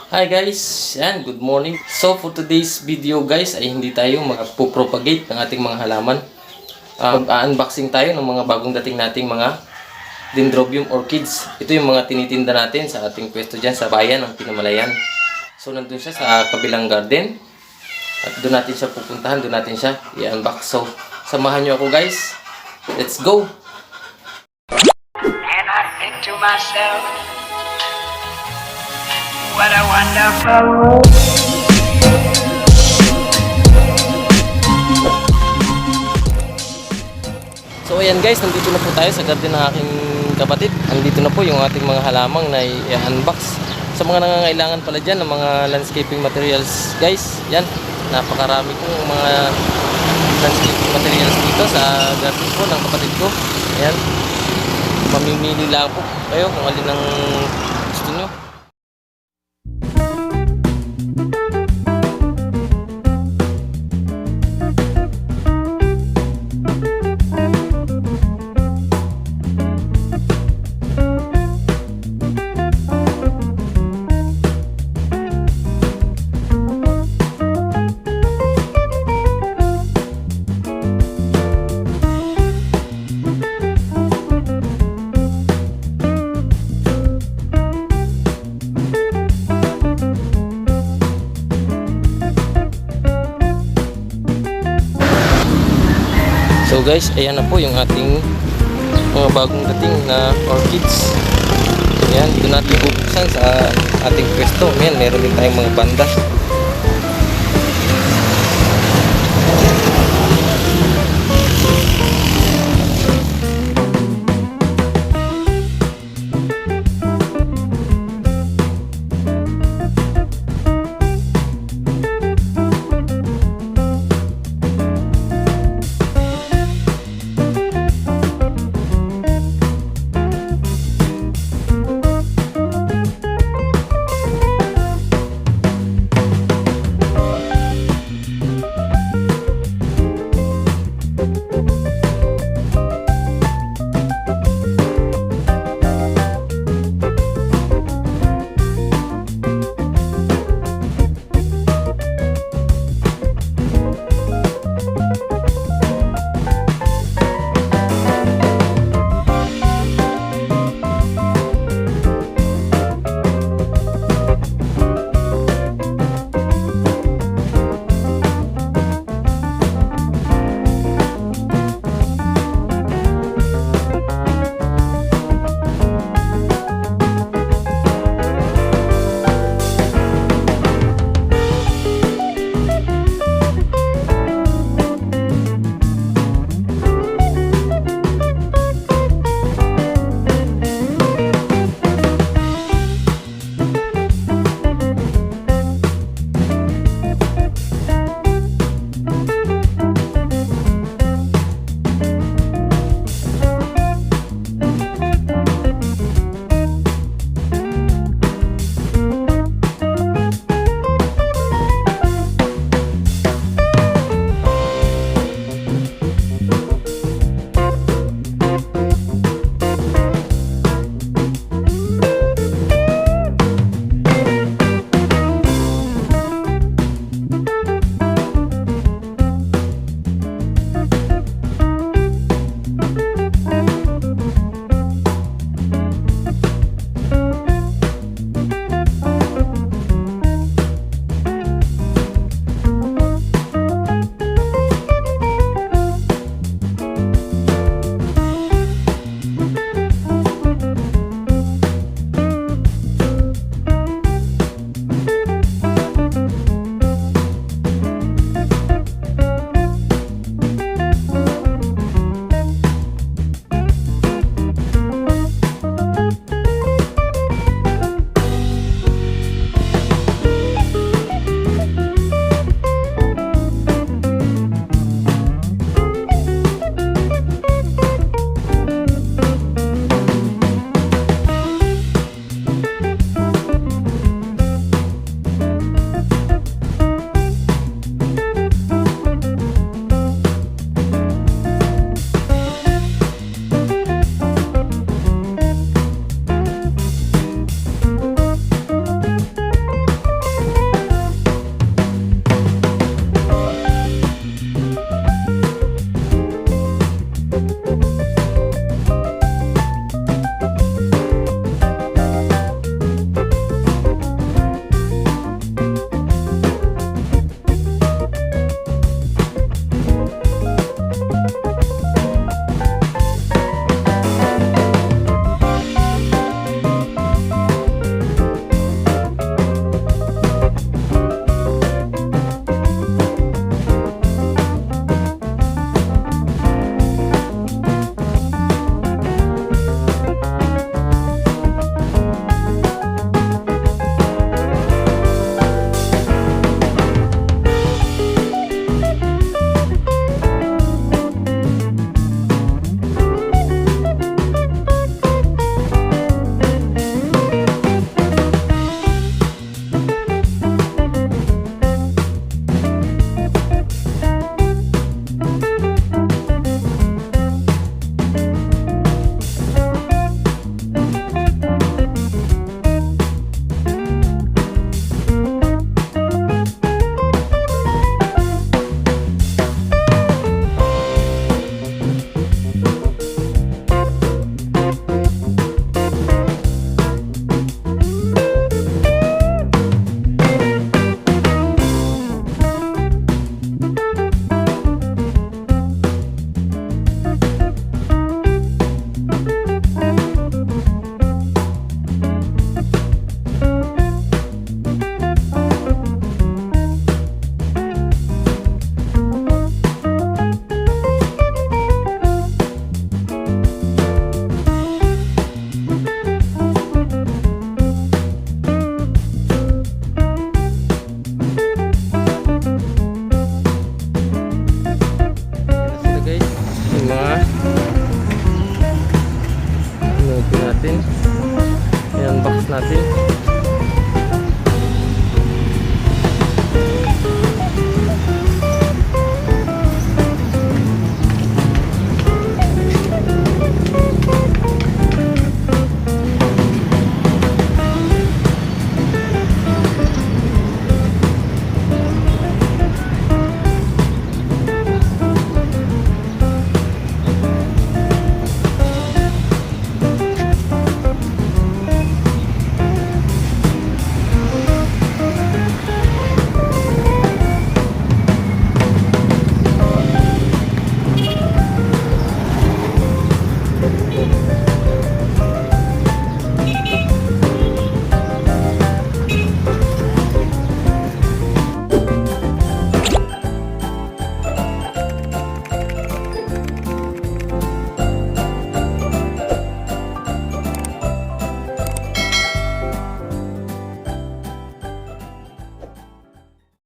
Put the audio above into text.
Hi guys, yan, good morning. So for today's video guys ay hindi tayo magpo-propagate ng ating mga halaman. Mag-unboxing tayo ng mga bagong dating nating mga dendrobium orchids. Ito yung mga tinitinda natin sa ating pwesto dyan sa bayan ng Pinamalayan. So nandun siya sa kabilang garden. At doon natin siya pupuntahan, doon natin siya i-unbox. So samahan nyo ako guys. Let's go! And I think to myself, what a wonderful world. So ayan guys, nandito na po tayo sa garden ng aking kapatid. Nandito na po yung ating mga halamang na i-unbox. Sa mga nangangailangan pala dyan ng mga landscaping materials guys, yan, napakarami pong mga landscaping materials dito sa garden po ng kapatid ko. Ayan, mamimili lang po kayo kung alin ang gusto nyo. So guys, ayan na po yung ating mga bagong dating na orchids. Ayan, dito natin bubuksan sa ating pwesto. Ayan, meron din tayong mga banda.